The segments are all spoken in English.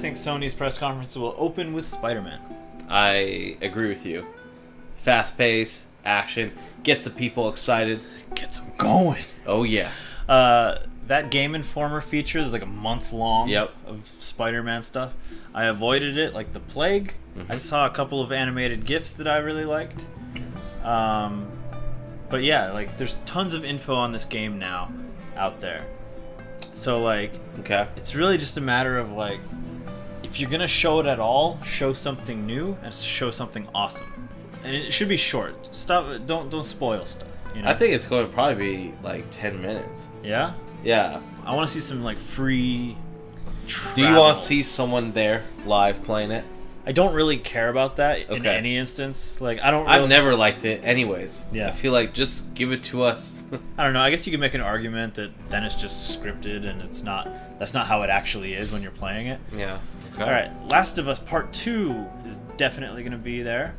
think Sony's press conference will open with Spider-Man. I agree with you. Fast pace, action, gets the people excited. Gets them going. Oh, yeah. That Game Informer feature was like a month long of Spider-Man stuff. I avoided it like the plague. Mm-hmm. I saw a couple of animated GIFs that I really liked. But yeah, like there's tons of info on this game now out there. So like, it's really just a matter of like, if you're gonna show it at all, show something new and show something awesome. And it should be short. Stop! Don't spoil stuff. You know? I think it's going to probably be like 10 minutes. Yeah. Yeah. I want to see some like free. Travel. Do you want to see someone there live playing it? I don't really care about that in any instance. Like I've never liked it, anyways. Yeah. I feel like just give it to us. I don't know. I guess you could make an argument that then it's just scripted and it's not. That's not how it actually is when you're playing it. Yeah. Okay. All right. Last of Us Part 2 is definitely going to be there.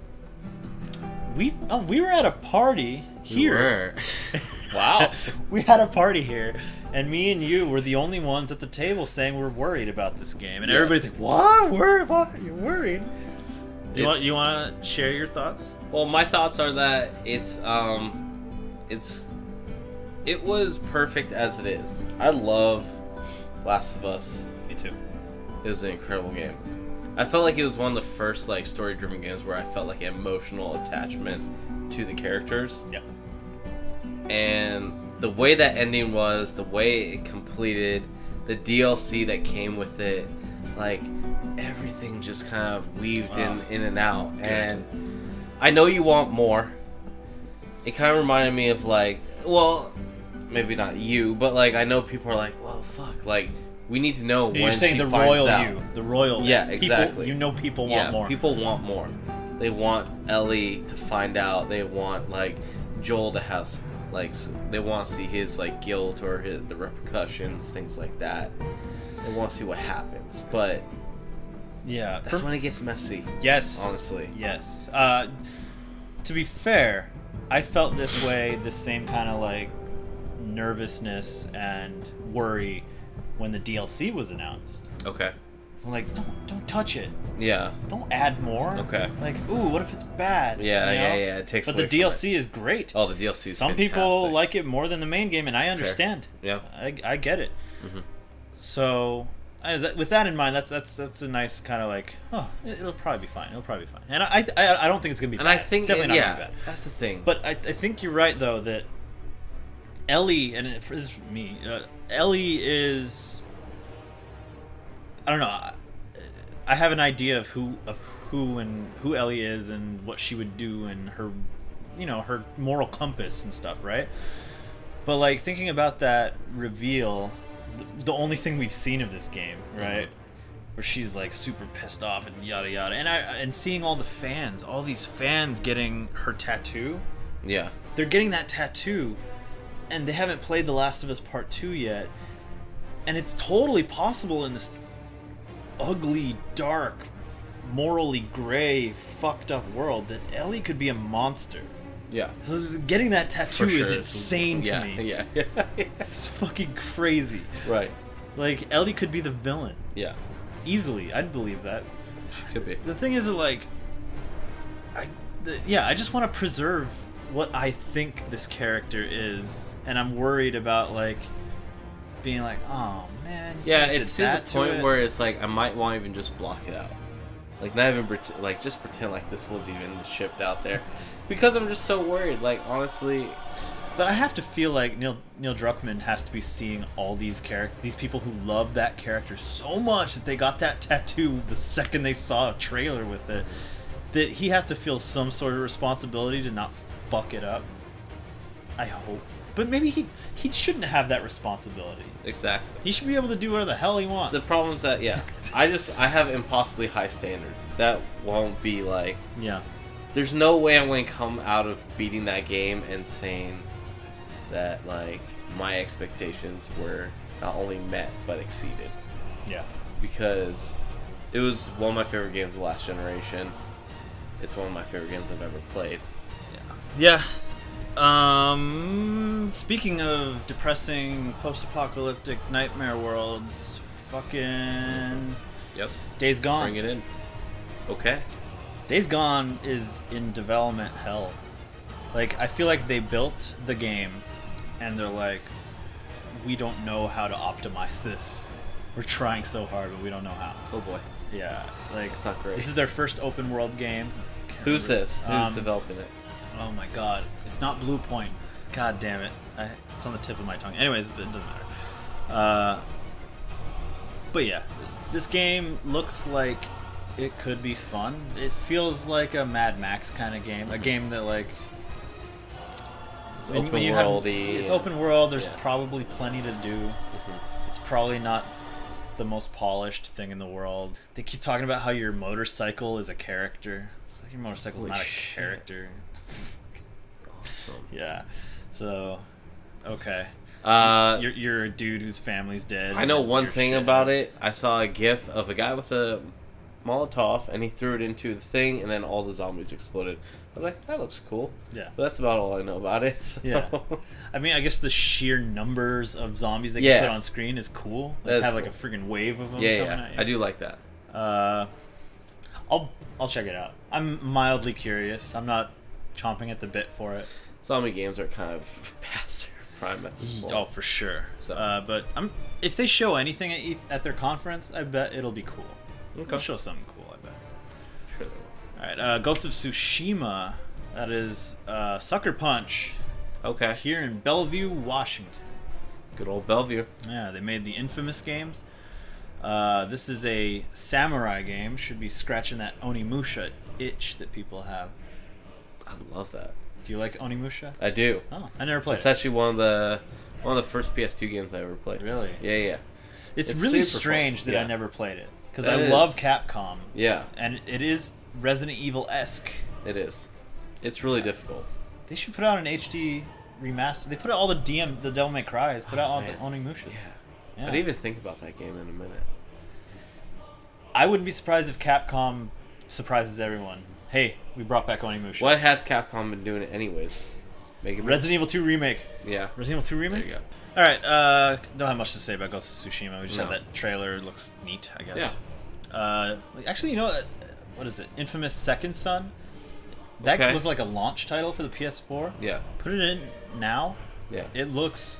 We were at a party here. We were. Wow. We had a party here, and me and you were the only ones at the table saying we're worried about this game, and everybody's like, "What? What? You're worried?" You want to share your thoughts? Well, my thoughts are that it was perfect as it is. I love Last of Us. Me too. It was an incredible game. I felt like it was one of the first like story-driven games where I felt like emotional attachment to the characters. Yeah. And the way that ending was, the way it completed, the DLC that came with it, like everything just kind of weaved in and out. Good. And I know you want more. It kind of reminded me of like, well, maybe not you, but like I know people are like, well, fuck, like. We need to know when she finds out. You're saying the royal you. Yeah, exactly. People want more. People want more. They want Ellie to find out. They want, like, Joel to have, like, they want to see his, like, guilt or the repercussions, things like that. They want to see what happens. But, yeah, that's when it gets messy. Yes. Honestly. Yes. To be fair, I felt this way, the same kind of, like, nervousness and worry when the DLC was announced. Okay. I'm like, don't touch it. Yeah. Don't add more. Okay. Like, ooh, what if it's bad? Yeah, you know? Yeah. It takes. But the DLC is great. Oh, the DLC is Some fantastic. people like it more than the main game, and I understand. Fair. Yeah. I get it. Mm-hmm. So, with that in mind, that's a nice kind of like, oh, it'll probably be fine. It'll probably be fine. And I don't think it's gonna be bad. And I think it's definitely not gonna be bad. That's the thing. But I think you're right though that Ellie, and this is for me, Ellie is. I don't know. I have an idea of who Ellie is and what she would do and her, her moral compass and stuff, right? But like thinking about that reveal, the only thing we've seen of this game, right, where she's like super pissed off and yada yada, and seeing all these fans getting her tattoo. Yeah. They're getting that tattoo, and they haven't played The Last of Us Part 2 yet, and it's totally possible in this ugly, dark, morally gray, fucked up world that Ellie could be a monster. Yeah. So getting that tattoo is insane to me. Yeah. It's fucking crazy. Right. Like, Ellie could be the villain. Yeah. Easily. I'd believe that. She could be. The thing is that, like, I just want to preserve what I think this character is, and I'm worried about, like, being like, oh man. Yeah, it's to the point where it's like I might want to even just block it out, like not even just pretend like this was even shipped out there, because I'm just so worried. Like honestly, but I have to feel like Neil Druckmann has to be seeing all these people who love that character so much that they got that tattoo the second they saw a trailer with it, that he has to feel some sort of responsibility to not fuck it up. I hope. But maybe he shouldn't have that responsibility. Exactly. He should be able to do whatever the hell he wants. The problem is that, I have impossibly high standards. That won't be like... Yeah. There's no way I'm going to come out of beating that game and saying that, like, my expectations were not only met, but exceeded. Yeah. Because it was one of my favorite games of the last generation. It's one of my favorite games I've ever played. Yeah. Speaking of depressing post-apocalyptic nightmare worlds, fucking Yep. Days Gone. Bring it in. Okay. Days Gone is in development hell. Like, I feel like they built the game, and they're like, we don't know how to optimize this. We're trying so hard, but we don't know how. Oh boy. Yeah, like, It's not great. this is their first open world game. Who's this? Who's developing it? Oh my god, it's not Blue Point. God damn it, it's on the tip of my tongue. Anyways, it doesn't matter. But yeah, this game looks like it could be fun. It feels like a Mad Max kind of game, a game that like it's open worldy. It's open world. There's yeah. probably plenty to do. It's probably not the most polished thing in the world. They keep talking about how your motorcycle is a character. It's like your motorcycle is not a character. Awesome. Yeah. So, okay. You're a dude whose family's dead. I know one thing shit. about it. I saw a GIF of a guy with a Molotov, and he threw it into the thing, and then all the zombies exploded. I was like, that looks cool. Yeah. But that's about all I know about it. So. Yeah. I mean, I guess the sheer numbers of zombies they can put on screen is cool. Like, have like a freaking wave of them coming at you. I do like that. I'll check it out. I'm mildly curious. I'm not chomping at the bit for it. Zombie games are kind of past their prime at this point. Oh, for sure. So. But if they show anything at their conference, I bet it'll be cool. Okay. They'll show something cool, I bet. Sure they will. Alright, Ghost of Tsushima. That is Sucker Punch. Okay. Here in Bellevue, Washington. Good old Bellevue. Yeah, they made the infamous games. This is a samurai game. Should be scratching that Onimusha itch that people have. I love that. Do you like Onimusha? I do. Oh, I never played It's it. actually one of the first PS2 games I ever played. Really? Yeah. It's super really strange fun. that I Yeah. never played it. Because That I is. love Capcom. Yeah. And it is Resident Evil-esque. It is. It's really difficult. They should put out an HD remaster. They put out all the Devil May Cry's, put out all the man. Onimushas. Yeah. I didn't even think about that game in a minute. I wouldn't be surprised if Capcom surprises everyone. Hey, we brought back Onimusha. What has Capcom been doing anyways? Making Resident Evil 2 Remake. Yeah. Resident Evil 2 Remake? There you go. Alright, don't have much to say about Ghost of Tsushima. We just have No. that trailer. It looks neat, I guess. Yeah. Actually, you know, what is it? Infamous Second Son? That Okay. was like a launch title for the PS4. Yeah. Put it in now. Yeah. It looks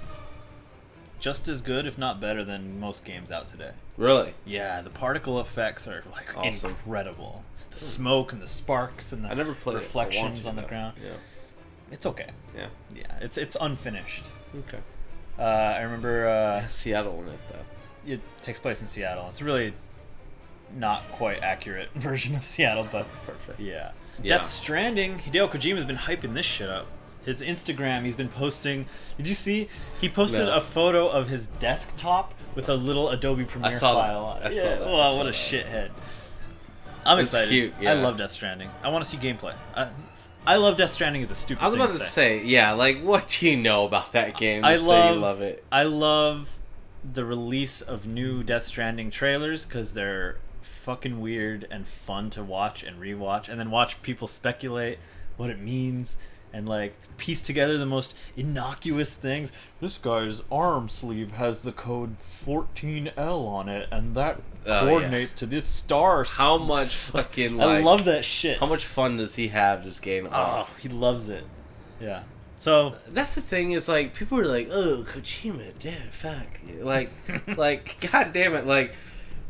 just as good, if not better, than most games out today. Really? Yeah, the particle effects are like Awesome. incredible. The smoke and the sparks and the I never played reflections it. I on the want to, ground. Yeah. It's okay. Yeah. Yeah, it's unfinished. Okay. I remember Seattle in it though. it takes place in Seattle. It's really not quite accurate version of Seattle, but Perfect. yeah. Yeah. Death Stranding. Hideo Kojima's been hyping this shit up. His Instagram, he's been posting. Did you see? He posted No. a photo of his desktop with a little Adobe Premiere saw that. file on it. I saw that. Wow, I saw what a that. shithead. I'm It's excited. cute, yeah. I love Death Stranding. I want to see gameplay. I love Death Stranding as a stupid I was thing about to say, yeah, like, what do you know about that game? To say you love it. I love the release of new Death Stranding trailers because they're fucking weird and fun to watch and rewatch, and then watch people speculate what it means and like piece together the most innocuous things. This guy's arm sleeve has the code 14L on it, and that coordinates to this star. How much fucking like, I love that shit. How much fun does he have just getting off? He loves it. Yeah. So that's the thing is like people are like, oh, Kojima, damn, fuck, like, like, god damn it, like,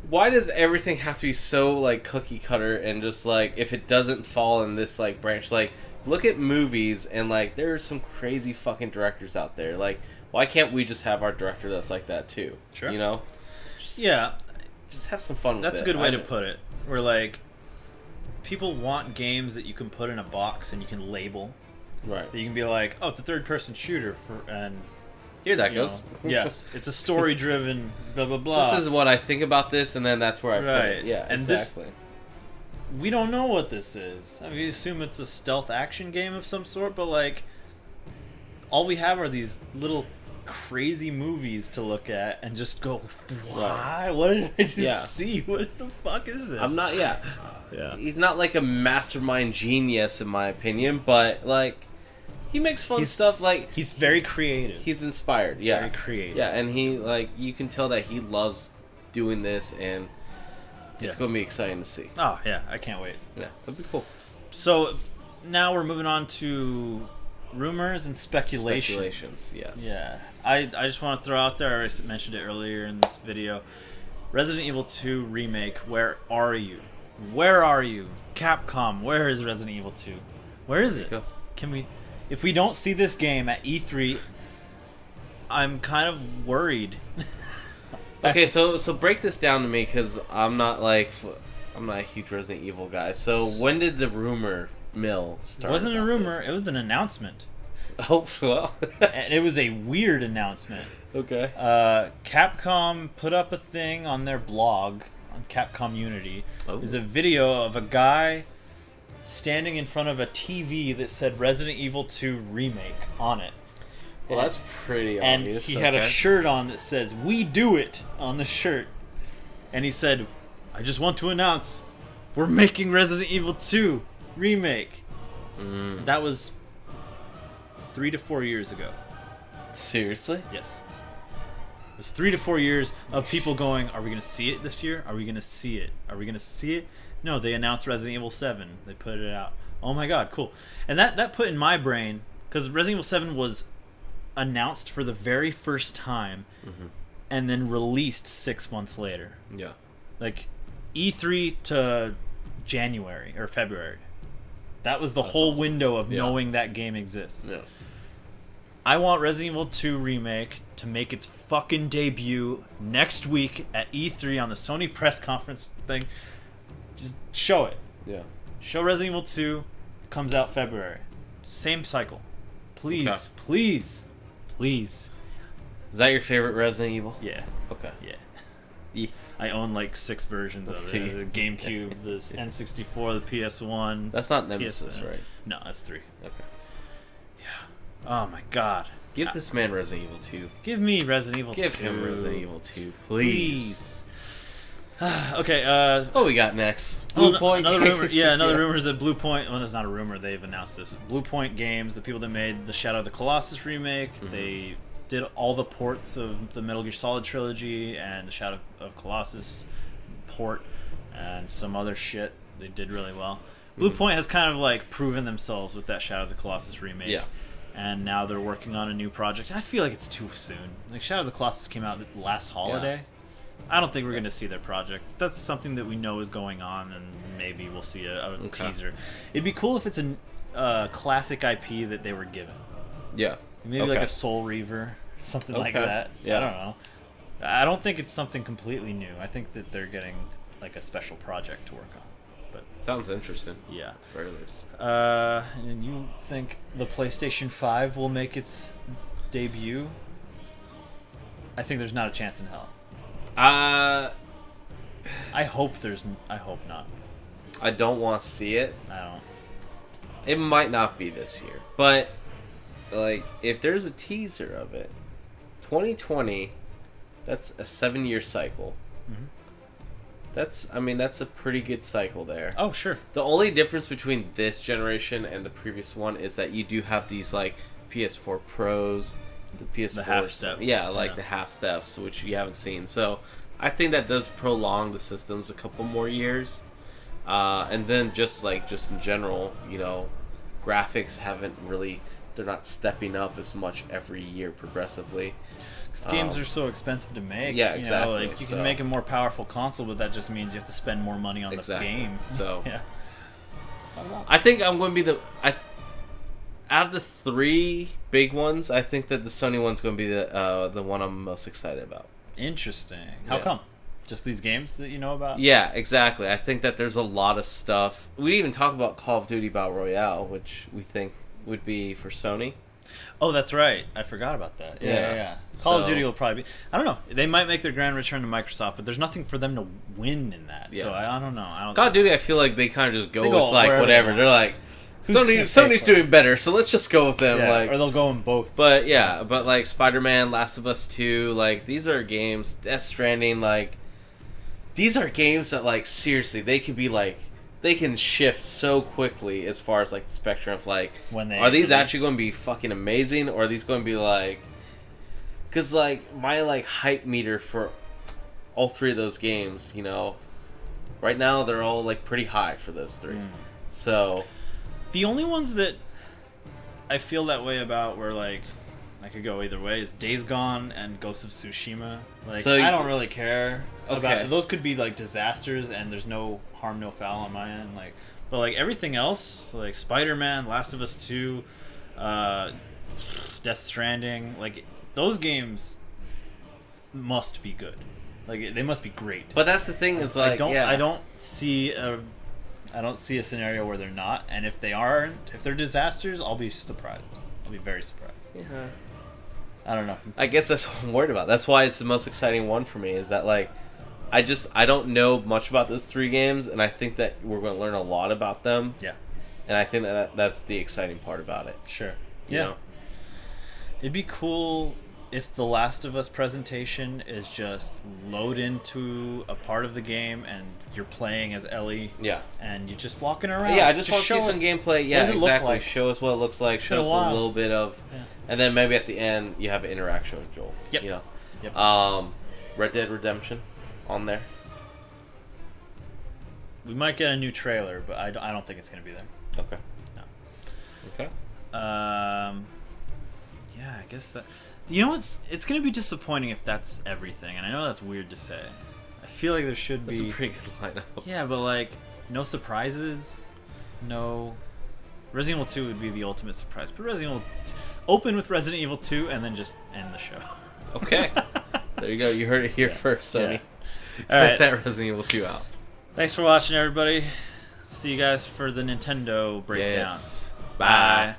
why does everything have to be so like cookie cutter and just like if it doesn't fall in this like branch, like look at movies and like there are some crazy fucking directors out there, like why can't we just have our director that's like that too? Sure. You know? Just have some fun with it. That's a good way to put it. Where like people want games that you can put in a box and you can label. Right. That you can be like, oh, it's a third-person shooter, and here that you goes. know, yes, it's a story-driven blah blah blah. This is what I think about this, and then that's where I put it. Yeah, and exactly. We don't know what this is. I mean, we assume it's a stealth action game of some sort, but like, all we have are these little crazy movies to look at and just go, why? What did I just see? What the fuck is this? I'm not. Yeah. Yeah. He's not like a mastermind genius, in my opinion, but like. He makes fun stuff, like... He's very creative. He's inspired, yeah. Very creative. Yeah, and he, like, you can tell that he loves doing this, and It's Yeah. going to be exciting to see. Oh yeah, I can't wait. Yeah, that'd be cool. So now we're moving on to rumors and speculation. Speculations, yes. Yeah, I just want to throw out there. I mentioned it earlier in this video. Resident Evil 2 remake. Where are you? Where are you? Capcom. Where is Resident Evil 2? Where is it? Go. Can we? If we don't see this game at E3, I'm kind of worried. Okay, so break this down to me, because I'm not a huge Resident Evil guy. So when did the rumor mill start? It wasn't a about rumor. this? It was an announcement. Oh, well. And it was a weird announcement. Okay. Capcom put up a thing on their blog on Capcom Unity. Oh. There's a video of a guy standing in front of a TV that said Resident Evil 2 Remake on it. Well, that's pretty And obvious. he had a okay. shirt on that says "We Do It" on the shirt. And he said, "I just want to announce we're making Resident Evil 2 Remake." That was 3 to 4 years ago. Seriously? Yes. It was 3 to 4 years of people going, "Are we going to see it this year? Are we going to see it? Are we going to see it?" No, they announced Resident Evil 7. They put it out. Oh my god, cool. And that put in my brain, because Resident Evil 7 was announced for the very first time and then released 6 months later. Yeah. Like E3 to January or February. That was the whole awesome. window of Yeah. knowing that game exists. Yeah. I want Resident Evil 2 Remake to make its fucking debut next week at E3 on the Sony press conference thing. Just show it. Yeah. Show Resident Evil 2 comes out February. Same cycle. Please, Okay. please, please. Is that your favorite Resident Evil? Yeah, Okay. yeah. Yeah. I own like 6 versions of See. it. The GameCube, the N64, the PS1. That's not Nemesis, PSN. right? No, that's 3. Okay. Oh my god. Give this man Resident Evil 2. Give me Resident Evil 2. Give him Resident Evil 2, please. Okay, What we got next? Blue Point another rumor. Games. Yeah, another rumor is that Blue Point. Well, it's not a rumor. They've announced this. Blue Point Games, the people that made the Shadow of the Colossus remake, they did all the ports of the Metal Gear Solid trilogy and the Shadow of Colossus port and some other shit. They did really well. Blue Point has kind of like proven themselves with that Shadow of the Colossus remake. Yeah. And now they're working on a new project. I feel like it's too soon. Like Shadow of the Colossus came out last holiday. I don't think we're going to see their project. That's something that we know is going on, and maybe we'll see a teaser. It'd be cool if it's a classic IP that they were given. Yeah. Maybe like a Soul Reaver, something like that. Yeah. I don't know. I don't think it's something completely new. I think that they're getting like a special project to work on. But Sounds interesting. yeah. At the very least. And you think the PlayStation 5 will make its debut? I think there's not a chance in hell. I hope not. I don't want to see it. I don't. It might not be this year, but like if there's a teaser of it, 2020, that's a 7-year cycle. That's a pretty good cycle there. Oh, sure. The only difference between this generation and the previous one is that you do have these like PS4 Pros, the PS4 The half step. yeah, like the half steps, which you haven't seen. So I think that does prolong the systems a couple more years. And then just in general, graphics they're not stepping up as much every year progressively. Because games are so expensive to make. Yeah, exactly. You can make a more powerful console, but that just means you have to spend more money on the game. So yeah. I think I'm going to be out of the 3 big ones, I think that the Sony one's going to be the one I'm most excited about. Interesting. How Yeah. come? Just these games that you know about? Yeah, exactly. I think that there's a lot of stuff. We didn't even talk about Call of Duty Battle Royale, which we think would be for Sony. Oh, that's right. I forgot about that. Yeah. Call of Duty will probably be... I don't know. They might make their grand return to Microsoft, but there's nothing for them to win in that. Yeah. So I don't know. Call of Duty, I feel like they kind of just go They with go like wherever whatever. they They're like, Sony's doing better, so let's just go with them. Yeah, like, or they'll go in both. But yeah, like Spider-Man, Last of Us 2, like these are games. Death Stranding, like these are games that like seriously they could be like they can shift so quickly as far as like the spectrum of like When they are these release. actually going to be fucking amazing or are these going to be like because like my like hype meter for all 3 of those games, Right now, they're all like pretty high for those three. So the only ones that I feel that way about were like I could go either way is Days Gone and Ghost of Tsushima. Like So I don't really care Okay. about those. Could be like disasters and there's no harm, no foul on my end. Like, but like everything else, like Spider-Man, Last of Us 2, Death Stranding, like those games must be good. Like they must be great. but that's the thing is like I don't see a scenario where they're not, and if they aren't, if they're disasters, I'll be surprised. I'll be very surprised. Yeah. I don't know. I guess that's what I'm worried about. That's why it's the most exciting one for me. Is that like, I don't know much about those three games, and I think that we're going to learn a lot about them. Yeah. And I think that's the exciting part about it. Sure. You Yeah. know? It'd be cool if the Last of Us presentation is just load into a part of the game and you're playing as Ellie. Yeah. And you're just walking around. Yeah, I just want to see show some us gameplay. Yeah, what does it look exactly. like? Show us what it looks like. Show been us a a while. little bit of, Yeah. and then maybe at the end you have an interaction with Joel. Yep. You know. Yep. Red Dead Redemption, on there. We might get a new trailer, but I don't think it's going to be there. Okay. No. Okay. Yeah, I guess that. You know, it's going to be disappointing if that's everything, and I know that's weird to say. I feel like there should That's be. a pretty good lineup. Yeah, but like no surprises, no. Resident Evil 2 would be the ultimate surprise, but Resident Evil open with Resident Evil 2 and then just end the show. Okay. There you go. You heard it here first, Sony. Yeah. All right. Get that Resident Evil 2 out. Thanks for watching, everybody. See you guys for the Nintendo breakdown. Yes. Bye.